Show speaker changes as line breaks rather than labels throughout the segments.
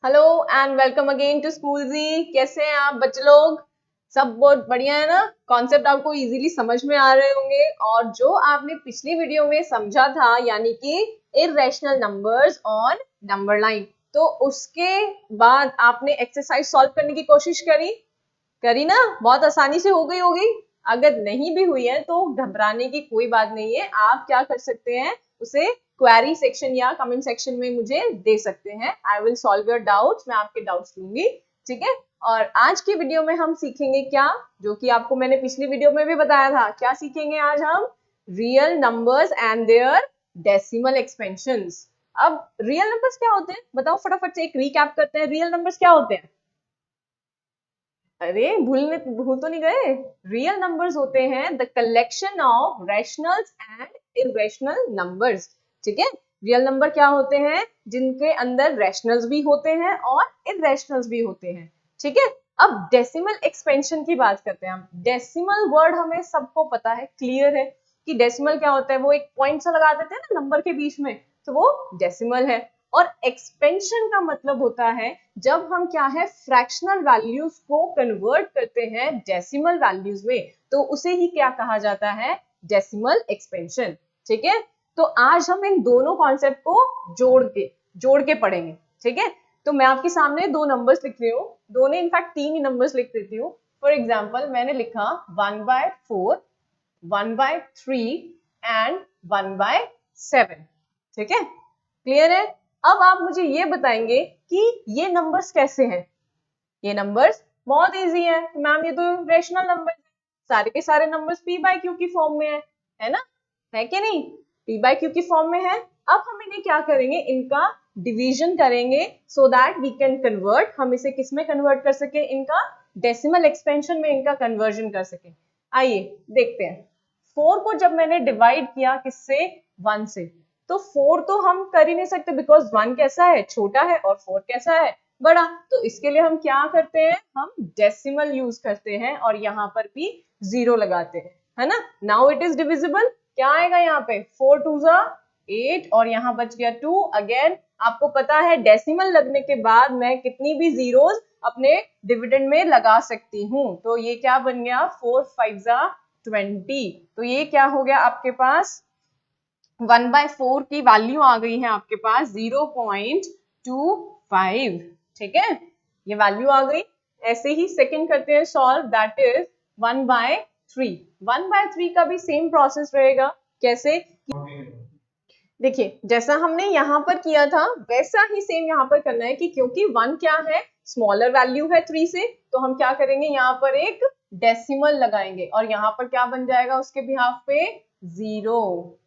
Hello and welcome again to school जी। कैसे हैं आप बच्चे लोग? सब बहुत बढ़िया है ना? कॉन्सेप्ट आपको इजीली समझ में आ रहे होंगे। और जो आपने पिछली वीडियो में समझा था यानी कि irrational numbers on number line, तो उसके बाद आपने एक्सरसाइज सॉल्व करने की कोशिश करी ना? बहुत आसानी से हो गई होगी। अगर नहीं भी हुई है तो घबराने की कोई बात नहीं है। आप क्या कर सकते हैं, उसे क्वेरी सेक्शन या कमेंट सेक्शन में मुझे दे सकते हैं। I will solve your doubts, मैं आपके डाउट्स लूंगी। ठीक है। और आज की वीडियो में हम सीखेंगे क्या, जो कि आपको मैंने पिछली वीडियो में भी बताया था। क्या सीखेंगे आज हम? Real numbers and their decimal expansions. अब रियल नंबर्स क्या होते हैं बताओ, फटाफट से एक रिकैप करते हैं। रियल नंबर्स क्या होते हैं? अरे भूल तो नहीं गए? रियल नंबर्स होते हैं the collection of rationals and irrational numbers. ठीक है। रियल नंबर क्या होते हैं? जिनके अंदर रैशनल्स भी होते हैं और इररेशनल्स भी होते हैं। ठीक है। अब डेसिमल एक्सपेंशन की बात करते हैं हम। डेसिमल वर्ड हमें सबको पता है, क्लियर है कि डेसिमल क्या होता है। वो एक पॉइंट सा लगा देते हैं ना नंबर के बीच में, तो वो डेसिमल है। और एक्सपेंशन का मतलब होता है जब हम क्या है फ्रैक्शनल वैल्यूज को कन्वर्ट करते हैं डेसिमल वैल्यूज में, तो उसे ही क्या कहा जाता है? Decimal expansion. ठीक है। तो आज हम इन दोनों कॉन्सेप्ट को जोड़ के पढ़ेंगे। ठीक है। तो मैं आपके सामने दो नंबर्स लिख रही हूँ, दोनों इनफैक्ट तीन ही नंबर्स लिख देती हूँ। फॉर एग्जाम्पल मैंने लिखा 1/4, 1/3 एंड 1/7। ठीक है, क्लियर है? अब आप मुझे ये बताएंगे कि ये नंबर्स कैसे हैं। ये नंबर्स बहुत इजी है मैम, ये तो रेशनल नंबर है। सारे के सारे नंबर्स p बाय q की फॉर्म में है ना? है कि नहीं? p बाय q की फॉर्म में है। अब हम इन्हें क्या करेंगे, इनका डिवीजन करेंगे so that we can convert. हम इसे किस में कन्वर्ट कर सके? इनका डेसिमल एक्सपेंशन में इनका कन्वर्जन कर सके। आइए देखते हैं। 4 को जब मैंने डिवाइड किया किससे? 1 से। तो 4 तो हम कर ही नहीं सकते बिकॉज 1 कैसा है? छोटा है, और 4 कैसा है? बड़ा। तो इसके लिए हम क्या करते हैं? हम डेसिमल यूज करते हैं और यहाँ पर भी 0 लगाते हैं, है ना? Now it is divisible. क्या आएगा यहाँ पे? 4 2 जा 8 और यहाँ बच गया 2। अगेन आपको पता है डेसिमल लगने के बाद मैं कितनी भी जीरोस अपने डिविडेंड में लगा सकती हूँ। तो ये क्या बन गया? 4 5 जा 20। तो ये क्या हो गया आपके पास? 1/4 की वैल्यू आ गई है आपके पास 0.25। ठीक है, ये वैल्यू आ गई। ऐसे ही सेकंड करते हैं सॉल्व, दैट इज 1/3। 1/3 का भी सेम प्रोसेस रहेगा। कैसे? देखिए जैसा हमने यहाँ पर किया था वैसा ही सेम यहाँ पर करना है कि क्योंकि 1 क्या है? स्मॉलर वैल्यू है 3 से, तो हम क्या करेंगे? यहाँ पर एक डेसिमल लगाएंगे और यहाँ पर क्या बन जाएगा उसके बिहाफ पे? 0।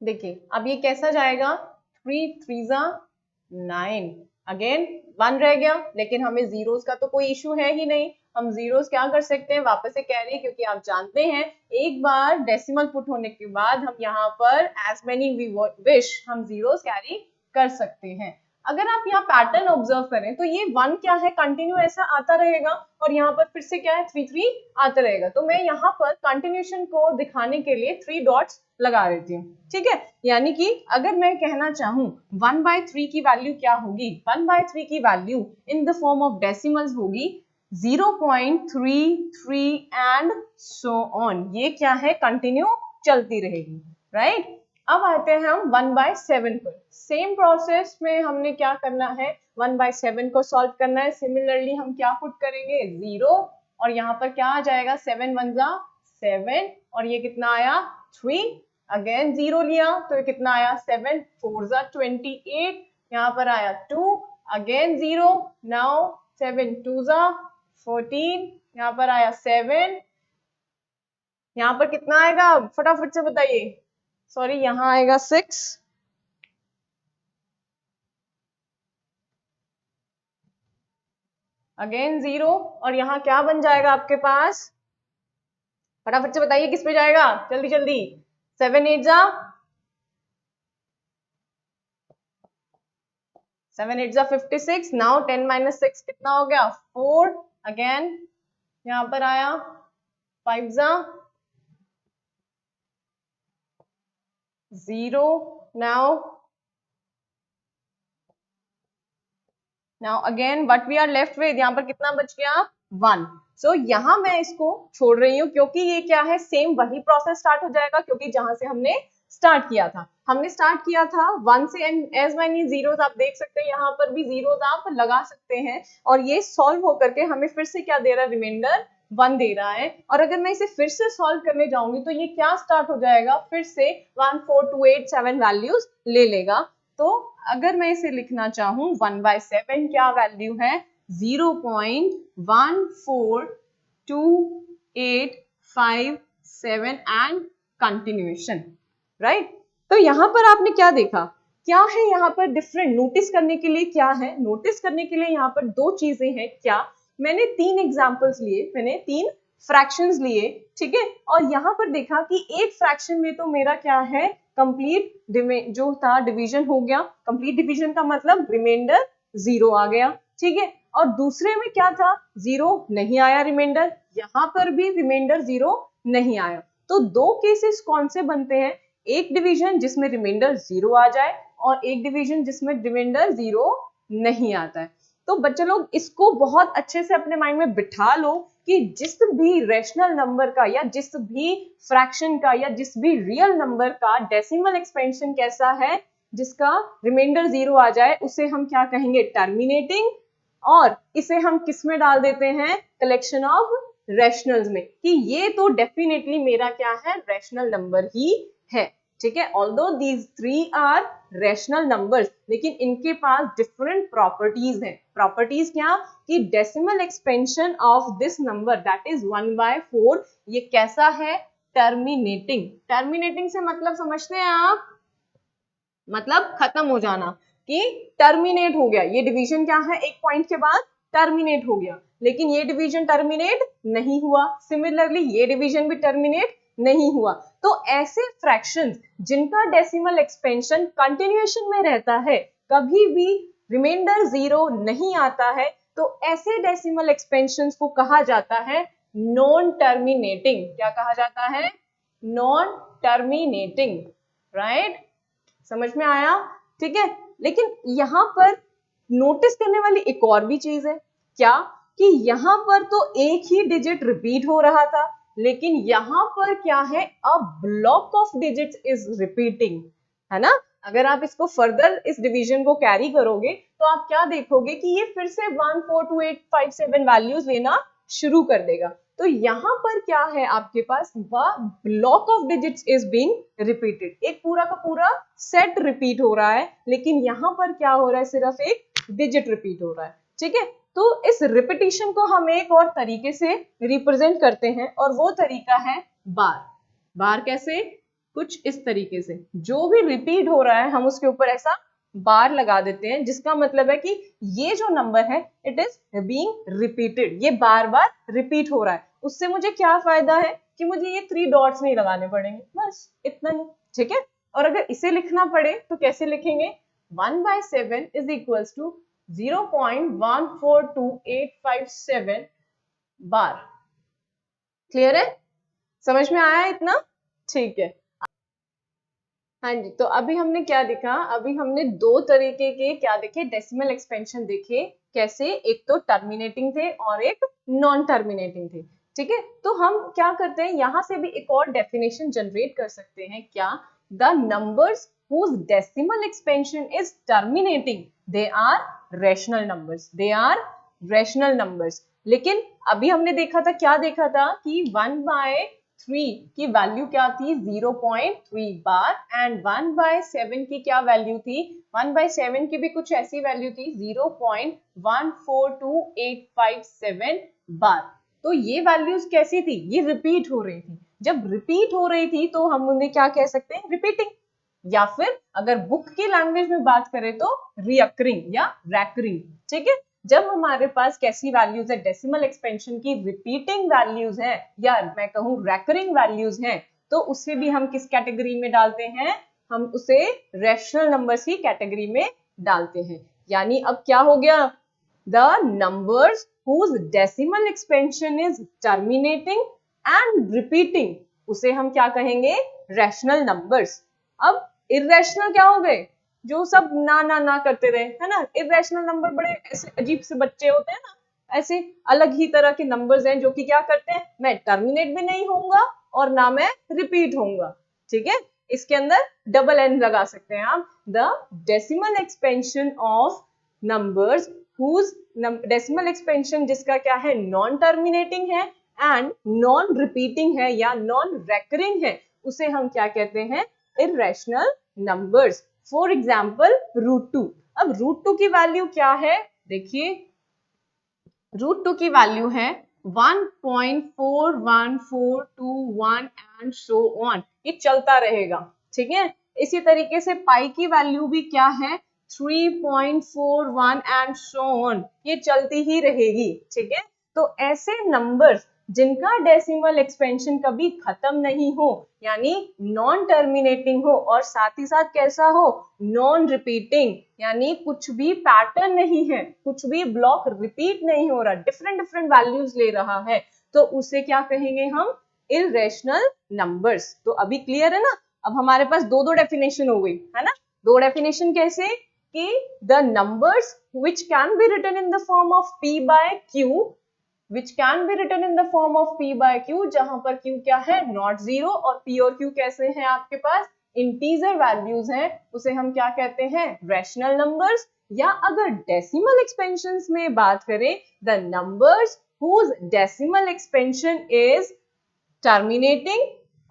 देखिए अब ये कैसा जाएगा? 3 3 जा 9। अगेन 1 रह गया, लेकिन हमें जीरोस का तो कोई इशू है ही नहीं। हम जीरोस क्या कर सकते हैं? वापस से कैरी, क्योंकि आप जानते हैं एक बार डेसिमल पुट होने के बाद हम यहाँ पर एज मेनी वी विश हम जीरोस कैरी कर सकते हैं। अगर आप यहाँ पैटर्न ऑब्जर्व करें तो ये 1 क्या है? कंटिन्यू ऐसा आता रहेगा और यहाँ पर फिर से क्या है? 3 3 आता रहेगा। तो मैं यहाँ पर कंटिन्यूशन को दिखाने के लिए 3 डॉट्स लगा देती हूँ। ठीक है, यानी कि अगर मैं कहना चाहूँ 1/3 की वैल्यू क्या होगी? 1/3 की value in the form of decimals होगी 0.33 एंड सो ऑन। ये क्या है? कंटिन्यू चलती रहेगी, राइट? अब आते हैं हम 1/7 पर। सेम प्रोसेस में हमने क्या करना है? 1/7 को सॉल्व करना है। सिमिलरली हम क्या पुट करेंगे? 0 और यहाँ पर क्या आ जाएगा? 7 1 जा 7 और ये कितना आया? 3। अगेन 0 लिया तो ये कितना आया? 7 4 जा 28। यहाँ पर आया 2। अगेन 0। नाउ 7 2 जा 14। यहाँ पर आया 7। यहाँ पर कितना आएगा? फटाफट से बताइए। सॉरी, यहाँ आएगा 6। अगेन 0 और यहाँ क्या बन जाएगा आपके पास? फटाफट से बताइए किस पे जाएगा? जल्दी जल्दी। 7 8 जा 7 8 जा 56। नाउ 10 - 6 कितना हो गया? 4। अगेन यहाँ पर आया 5 जा 0 now again what we are left with, यहाँ पर कितना बच गया 1. सो यहाँ मैं इसको छोड़ रही हूँ क्योंकि ये क्या है, सेम वही प्रोसेस स्टार्ट हो जाएगा, क्योंकि जहां से हमने स्टार्ट किया था, 1 से, एंड एज मैनी जीरोस आप देख सकते हैं, यहाँ पर भी जीरोस आप लगा सकते हैं, और ये सॉल्व होकर के हमें फिर से क्या दे रहा है, रिमाइंडर 1 दे रहा है. और अगर मैं इसे फिर से सॉल्व करने जाऊंगी तो ये क्या स्टार्ट हो जाएगा, फिर से 1 4 2 8 7 वैल्यूज ले लेगा. तो अगर मैं इसे लिखना चाहूं 1/7 क्या वैल्यू है, 0.14285 एंड कंटिन्यूएशन, राइट. तो यहाँ पर आपने क्या देखा, क्या है यहाँ पर डिफरेंट, नोटिस करने के लिए क्या है, नोटिस करने के लिए यहाँ पर दो चीजें हैं. क्या, मैंने 3 एग्जांपल्स लिए, मैंने 3 फ्रैक्शंस लिए, ठीक है, और यहाँ पर देखा कि एक फ्रैक्शन में तो मेरा क्या है, कंप्लीट जो था डिवीजन हो गया, कंप्लीट डिवीजन का मतलब रिमाइंडर 0 आ गया, ठीक है, और दूसरे में क्या था, 0 नहीं आया रिमाइंडर, यहाँ पर भी रिमाइंडर 0 नहीं आया. तो दो केसेस कौन से बनते हैं, एक डिवीजन जिसमें रिमाइंडर 0 आ जाए और एक डिवीजन जिसमें रिमाइंडर 0 नहीं आता है. तो बच्चे लोग इसको बहुत अच्छे से अपने माइंड में बिठा लो कि जिस भी रैशनल नंबर का या जिस भी फ्रैक्शन का या जिस भी रियल नंबर का डेसिमल एक्सपेंशन कैसा है, जिसका रिमाइंडर 0 आ जाए, उसे हम क्या कहेंगे, टर्मिनेटिंग, और इसे हम किस में डाल देते हैं, कलेक्शन ऑफ रैशनल्स में, कि ये तो डेफिनेटली मेरा क्या है, रैशनल नंबर ही है, ठीक है. Although these 3 are rational numbers, लेकिन इनके पास डिफरेंट प्रॉपर्टीज हैं. प्रॉपर्टीज क्या, कि decimal expansion of this number that is 1/4, ये कैसा है, टर्मिनेटिंग. टर्मिनेटिंग से मतलब समझते हैं आप, मतलब खत्म हो जाना, कि टर्मिनेट हो गया, ये डिवीजन क्या है, एक पॉइंट के बाद टर्मिनेट हो गया, लेकिन ये डिवीजन टर्मिनेट नहीं हुआ, सिमिलरली ये डिवीजन भी टर्मिनेट नहीं हुआ. तो ऐसे फ्रैक्शंस जिनका डेसिमल एक्सपेंशन कंटिन्यूएशन में रहता है, कभी भी रिमाइंडर 0 नहीं आता है, तो ऐसे डेसिमल एक्सपेंशंस को कहा जाता है नॉन टर्मिनेटिंग. क्या कहा जाता है, नॉन टर्मिनेटिंग, राइट. समझ में आया, ठीक है. लेकिन यहाँ पर नोटिस करने वाली एक और भी चीज है, क्या, कि यहाँ पर तो एक ही डिजिट रिपीट हो रहा था, लेकिन यहाँ पर क्या है, a block of digits is repeating, है ना. अगर आप इसको फर्दर इस डिवीजन को कैरी करोगे तो आप क्या देखोगे कि ये फिर से 1 4 2 8 5 7 वैल्यूज लेना शुरू कर देगा. तो यहाँ पर क्या है आपके पास, block of digits is being repeated, एक पूरा का पूरा सेट रिपीट हो रहा है, लेकिन यहाँ पर क्या हो रहा है, सिर्फ एक डिजिट रिपीट हो रहा है, ठीक है. तो इस रिपीटिशन को हम एक और तरीके से रिप्रेजेंट करते हैं, और वो तरीका है बार. बार कैसे, कुछ इस तरीके से, जो भी रिपीट हो रहा है हम उसके ऊपर ऐसा बार लगा देते हैं, जिसका मतलब है कि ये जो नंबर है इट इज बीइंग रिपीटेड, ये बार बार रिपीट हो रहा है. उससे मुझे क्या फायदा है, कि मुझे ये 3 डॉट्स नहीं लगाने पड़ेंगे, बस इतना ही, ठीक है. और अगर इसे लिखना पड़े तो कैसे लिखेंगे, 1/7 is equals to 0.142857 bar. Clear है, समझ में आया इतना, ठीक है. हाँ जी, तो अभी हमने क्या देखा, अभी हमने दो तरीके के क्या देखे, डेसिमल एक्सपेंशन देखे, कैसे, एक तो टर्मिनेटिंग थे और एक नॉन टर्मिनेटिंग थे, ठीक है. तो हम क्या करते हैं, यहाँ से भी एक और डेफिनेशन जनरेट कर सकते हैं, क्या, the numbers whose decimal expansion is terminating they are rational numbers, they are rational numbers. लेकिन अभी हमने देखा था, क्या देखा था, कि 1/3 की वैल्यू क्या थी, 0.3 बार, एंड 1/7 की क्या वैल्यू थी, 1/7 की भी कुछ ऐसी वैल्यू थी, 0.142857 बार. तो ये वैल्यूज कैसी थी, ये रिपीट हो रही थी. जब रिपीट हो रही थी तो हम उन्हें क्या कह सकते हैं, रिपीटिंग, या फिर अगर बुक की लैंग्वेज में बात करें तो रिकरिंग या रैकरिंग, ठीक है. जब हमारे पास कैसी वैल्यूज है, डेसिमल एक्सपेंशन की रिपीटिंग वैल्यूज है, या मैं कहूँ रैकरिंग वैल्यूज हैं, तो उसे भी हम किस कैटेगरी में डालते हैं, हम उसे रैशनल नंबर्स की कैटेगरी में डालते हैं. यानी अब क्या हो गया, the numbers whose decimal expansion is terminating and repeating, उसे हम क्या कहेंगे, रैशनल नंबर्स. अब इरेशनल क्या हो गए, जो सब ना ना ना करते रहे, है ना। इरेशनल नंबर बड़े ऐसे अजीब से बच्चे होते हैं ना, ऐसे अलग ही तरह के नंबर्स हैं जो कि क्या करते हैं, मैं टर्मिनेट भी नहीं होऊंगा और ना मैं रिपीट होऊंगा, ठीक है। इसके अंदर डबल एन लगा सकते हैं आप। The decimal expansion of numbers whose decimal expansion जिसका क्या है, नॉन टर्मिनेटिंग है एंड नॉन रिपीटिंग है या नॉन रेकरिंग है, उसे हम क्या कहते हैं, इरेशनल नंबर्स। For example √2। अब √2 की वैल्यू क्या है, देखिए √2 की वैल्यू है 1.41421 एंड सो ऑन, ये चलता रहेगा, ठीक है। इसी तरीके से पाई की वैल्यू भी क्या है, 3.41 एंड सो ऑन, ये चलती ही रहेगी, ठीक है। तो ऐसे नंबर्स जिनका डेसिमल एक्सपेंशन कभी खत्म नहीं हो, यानी नॉन टर्मिनेटिंग हो, और साथ ही साथ कैसा हो, नॉन रिपीटिंग, यानी कुछ भी पैटर्न नहीं है, कुछ भी ब्लॉक रिपीट नहीं हो रहा, डिफरेंट डिफरेंट वैल्यूज ले रहा है, तो उसे क्या कहेंगे हम, इरेशनल नंबर्स। तो अभी क्लियर है ना। अब हमारे पास दो दो डेफिनेशन हो गई, है ना। दो डेफिनेशन कैसे, कि the numbers which can be written in the form of p by q, which can be written in the form of p by q, जहां पर q क्या है, नॉट जीरो, और p और q कैसे हैं आपके पास, इंटीजर वैल्यूज हैं, उसे हम क्या कहते हैं, रैशनल नंबर्स। या अगर डेसिमल एक्सपेंशंस में बात करें, the numbers whose decimal expansion is terminating,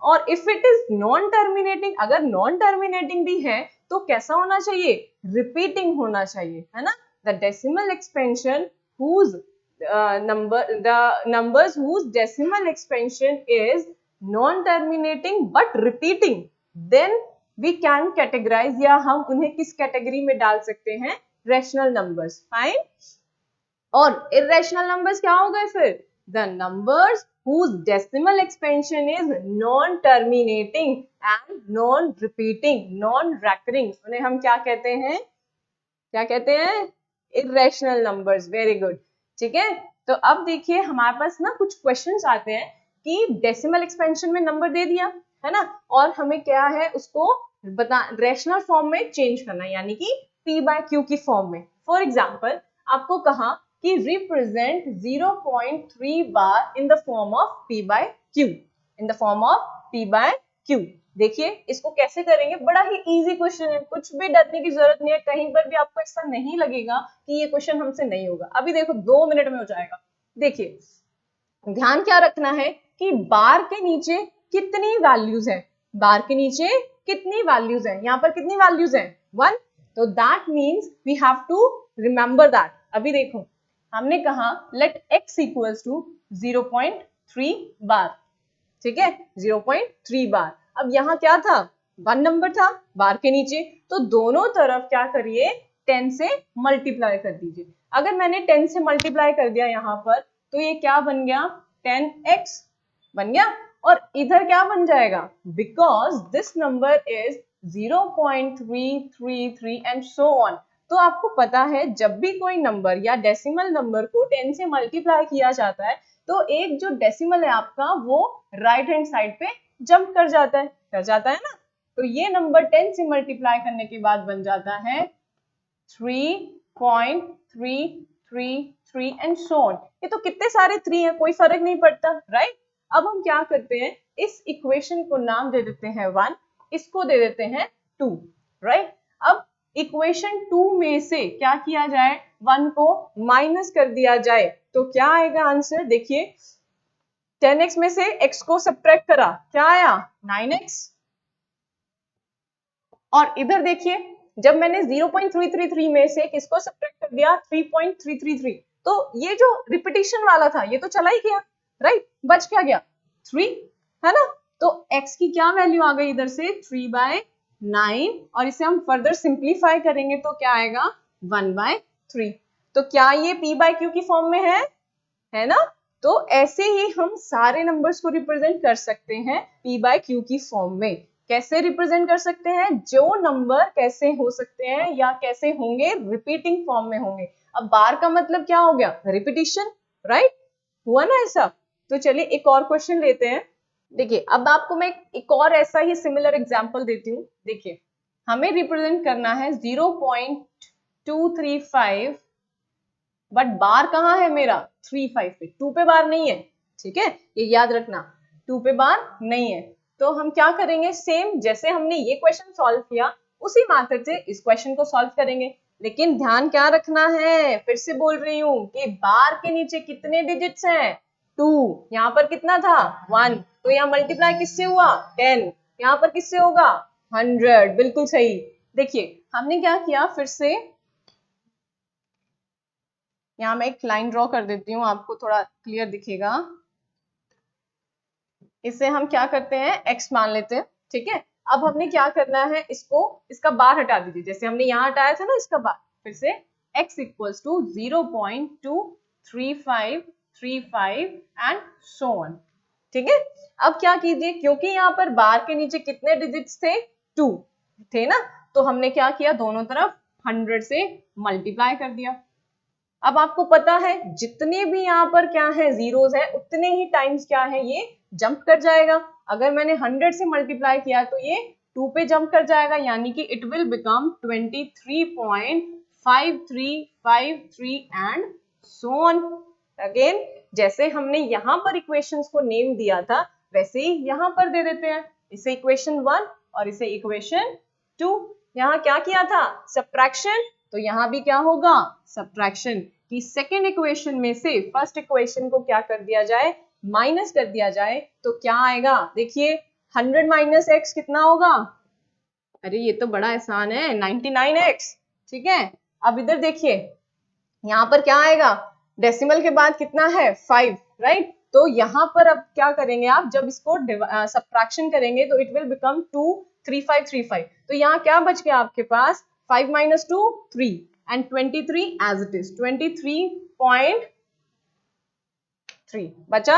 और if it is non terminating, अगर नॉन टर्मिनेटिंग भी है तो कैसा होना चाहिए, रिपीटिंग होना चाहिए, है ना। The decimal expansion whose the numbers whose decimal expansion is non terminating but repeating, then we can categorize, या हम उन्हें किस कैटेगरी में डाल सकते हैं, रैशनल नंबर्स, फाइन। और irrational numbers क्या हो गए फिर, the numbers whose decimal expansion is non-terminating and non-repeating, non-recurring, उन्हें हम क्या कहते हैं, क्या कहते हैं, irrational numbers। वेरी गुड, ठीक है। तो अब देखिए हमारे पास ना कुछ क्वेश्चंस आते हैं कि डेसिमल एक्सपेंशन में नंबर दे दिया, है ना, और हमें क्या है उसको बता रैशनल फॉर्म में चेंज करना, यानी कि p by q की फॉर्म में। फॉर एग्जांपल आपको कहा कि represent 0.3 bar in the form of p by q, in the form of p by q। देखिए इसको कैसे करेंगे, बड़ा ही इजी क्वेश्चन है, कुछ भी डरने की जरूरत नहीं है, कहीं पर भी आपको ऐसा नहीं लगेगा कि ये क्वेश्चन हमसे नहीं होगा। अभी देखो 2 मिनट में हो जाएगा। देखिए ध्यान क्या रखना है कि बार के नीचे कितनी वैल्यूज है, बार के नीचे कितनी वैल्यूज है, यहाँ पर कितनी वैल्यूज है, 1। तो that means we have to remember that. अभी देखो हमने कहा लेट x इक्वल्स टू 0.3 बार, ठीक है, 0.3 बार। अब यहाँ क्या था, 1 नंबर था बार के नीचे, तो दोनों तरफ क्या करिए, 10 से मल्टीप्लाई कर दीजिए। अगर मैंने 10 से मल्टीप्लाई कर दिया यहाँ पर, तो ये क्या बन गया, 10x बन गया, और इधर क्या बन जाएगा, because this number is 0.333 and so on. तो आपको पता है जब भी कोई नंबर या डेसिमल नंबर को 10 से मल्टीप्लाई किया जाता है, तो एक जो डेसिमल है आपका वो राइट हैंड साइड पे जंप कर जाता है ना। तो ये नंबर 10 से मल्टीप्लाई करने के बाद बन जाता है 3.333 एंड सो ऑन। ये तो कितने सारे 3 हैं, कोई फर्क नहीं पड़ता, राइट। अब हम क्या करते हैं, इस इक्वेशन को नाम दे देते हैं 1, इसको दे देते हैं 2, राइट। अब इक्वेशन 2 में से क्या किया जाए, 1 को माइनस कर दिया जाए, तो क्या आएगा आंसर, देखिए 10x में से x को सब्ट्रैक्ट करा, क्या आया 9x। और इधर देखिए जब मैंने 0.333 में से किसको सब्ट्रैक्ट कर दिया, 3.333, तो ये जो रिपीटिशन वाला था ये तो चला ही गया, राइट, बच क्या गया 3, है ना। तो x की क्या वैल्यू आ गई इधर से 3/9, और इसे हम फर्दर सिंप्लीफाई करेंगे तो क्या आएगा 1/3। तो क्या ये p by q की फॉर्म में है ना। तो ऐसे ही हम सारे नंबर्स को रिप्रेजेंट कर सकते हैं p by q की फॉर्म में। कैसे रिप्रेजेंट कर सकते हैं, जो नंबर कैसे हो सकते हैं या कैसे होंगे, रिपीटिंग फॉर्म में होंगे। अब बार का मतलब क्या हो गया, रिपीटिशन, राइट, हुआ ना ऐसा। तो चलिए एक और क्वेश्चन लेते हैं। देखिए अब आपको मैं एक और ऐसा ही सिमिलर एग्जांपल देती हूँ। देखिए हमें रिप्रेजेंट करना है 0.235, बट बार कहाँ है मेरा 35 पे, 2 पे बार नहीं है, ठीक है, ये याद रखना 2 पे बार नहीं है। तो हम क्या करेंगे, सेम जैसे हमने ये क्वेश्चन सॉल्व किया उसी मेथड से इस क्वेश्चन को सॉल्व करेंगे। लेकिन ध्यान क्या रखना है, फिर से बोल रही हूँ कि बार के नीचे कितने डिजिट्स हैं, 2, यहाँ पर कितना था 1, तो यहाँ मल्टीप्लाई किससे हुआ 10, यहाँ पर किससे होगा 100, बिल्कुल सही। देखिए हमने क्या किया, फिर से यहाँ मैं एक लाइन ड्रॉ कर देती हूँ, आपको थोड़ा क्लियर दिखेगा। इसे हम क्या करते हैं, x मान लेते हैं, ठीक है। अब हमने क्या करना है, इसको, इसका बार हटा दीजिए, जैसे हमने यहाँ हटाया था ना इसका बार, फिर से x equals to 0.23535 and so on, ठीक है। अब क्या कीजिए, क्योंकि यहाँ पर बार के नीचे कितने डिजिट्स थे 2 थे ना, तो हमने क्या किया, दोनों तरफ 100 से मल्टीप्लाई कर दिया। अब आपको पता है जितने भी यहाँ पर क्या है जीरोस है उतने ही टाइम्स क्या है ये जंप कर जाएगा। अगर मैंने 100 से मल्टीप्लाई किया तो ये 2 पे जंप कर जाएगा, यानी कि it will become 23.5353 and so on. Again जैसे हमने यहाँ पर इक्वेशंस को नेम दिया था वैसे ही यहाँ पर दे देते हैं, इसे इक्वेशन 1 और इसे इक्वेशन 2। यहाँ क्या किया था, सब्ट्रैक्शन, तो यहाँ भी क्या होगा सब्ट्रैक्शन, कि सेकेंड इक्वेशन में से फर्स्ट इक्वेशन को क्या कर दिया जाए, माइनस कर दिया जाए, तो क्या आएगा, देखिए 100 माइनस एक्स कितना होगा, अरे ये तो बड़ा आसान है 99x, ठीक है। अब इधर देखिए यहाँ पर क्या आएगा, डेसिमल के बाद कितना है 5, राइट। तो यहाँ पर अब क्या करेंगे आप, जब इसको सब्ट्रैक्शन करेंगे तो इट विल बिकम 23535, तो यहाँ क्या बच गया आपके पास, 5 minus 2 3 and 23 as it is 23.3 बचा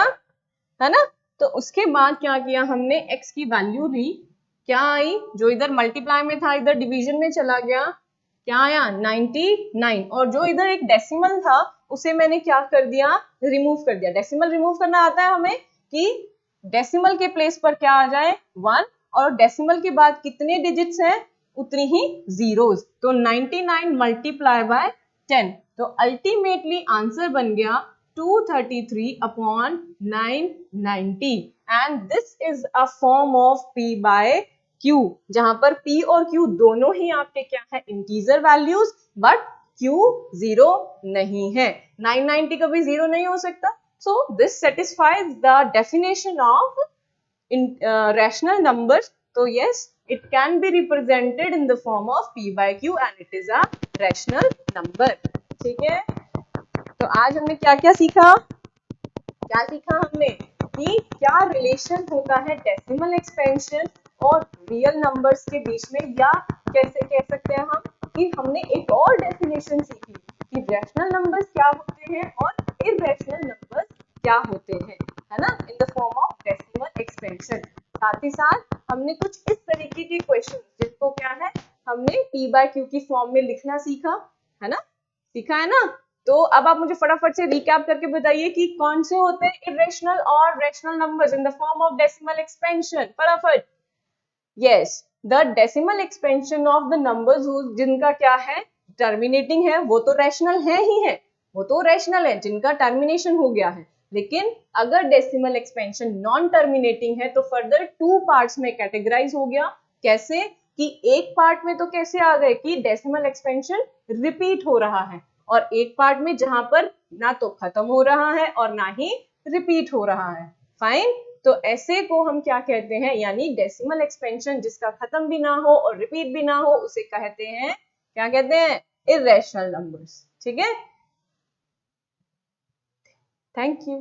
है ना। तो उसके बाद क्या किया हमने, x की वैल्यू ली, क्या आई, जो इधर मल्टीप्लाई में था इधर डिवीजन में चला गया, क्या आया 99, और जो इधर एक डेसिमल था उसे मैंने क्या कर दिया, रिमूव कर दिया। डेसिमल रिमूव करना आता है हमें, कि डेसिमल के प्लेस पर क्या आ जाए 1, और डेसिमल के बाद कितने डिजिट्स हैं उतनी ही जीरोस, तो 99 मल्टीप्लाई बाय 10, तो अल्टीमेटली आंसर बन गया 233 upon 990, and this is a form of p by q, जहां पर p और q दोनों ही आपके क्या है integer values, but q zero नहीं है, 990 कभी जीरो नहीं हो सकता। So this satisfies the definition of rational numbers. So yes, it can be represented in the form of p by q and it is a rational number. ठीक है, तो आज हमने क्या क्या सीखा, क्या सीखा हमने, कि क्या रिलेशन होता है डेसिमल एक्सपेंशन और रियल नंबर्स के बीच में, या कैसे कह सकते हैं हम कि हमने एक और डेफिनेशन सीखी कि रैशनल नंबर्स क्या होते हैं और इररेशनल नंबर्स क्या होते हैं, है ना, इन the form of decimal expansion. साथ ही साथ हमने कुछ इस तरीके के क्वेश्चन जिनको क्या है हमने p by q की फॉर्म में लिखना सीखा, है ना, सीखा है ना। तो अब आप मुझे फटाफट से रिकैप करके बताइए कि कौन से होते हैं इरेशनल और rational numbers in the form of decimal expansion, फटाफट। Yes, the decimal expansion of the numbers जिनका क्या है टर्मिनेटिंग है वो तो रैशनल है ही है, वो तो रैशनल है जिनका टर्मिनेशन हो गया है। लेकिन अगर डेसिमल एक्सपेंशन नॉन टर्मिनेटिंग है तो फर्दर 2 पार्ट्स में कैटेगराइज हो गया, कैसे, कि एक पार्ट में तो कैसे आ गए कि डेसिमल एक्सपेंशन रिपीट हो रहा है, और एक पार्ट में जहां पर ना तो खत्म हो रहा है और ना ही रिपीट हो रहा है, फाइन। तो ऐसे को हम क्या कहते हैं, यानी डेसिमल एक्सपेंशन जिसका खत्म भी ना हो और रिपीट भी ना हो उसे कहते हैं, क्या कहते हैं, इररेशनल नंबर्स, ठीक है। Thank you.